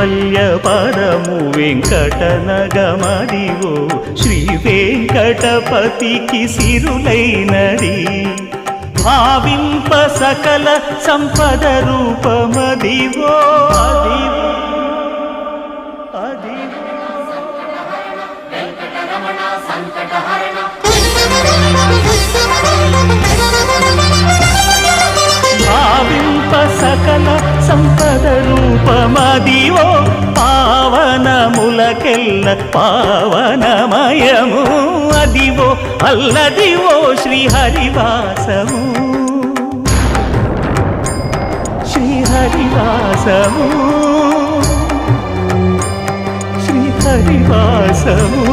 కైవల్య పరము వెంకటనగమదివో శ్రీ వెంకటపతికి సిరులైనది భావింప సకల సంపద రూపమదివో అదివో అదివో భావింప సకల సంపద రూపమదివో పావనములకెల్ల పావనమయము అదివో అల్లదివో శ్రీహరివాసము శ్రీహరివాసము శ్రీహరివాసము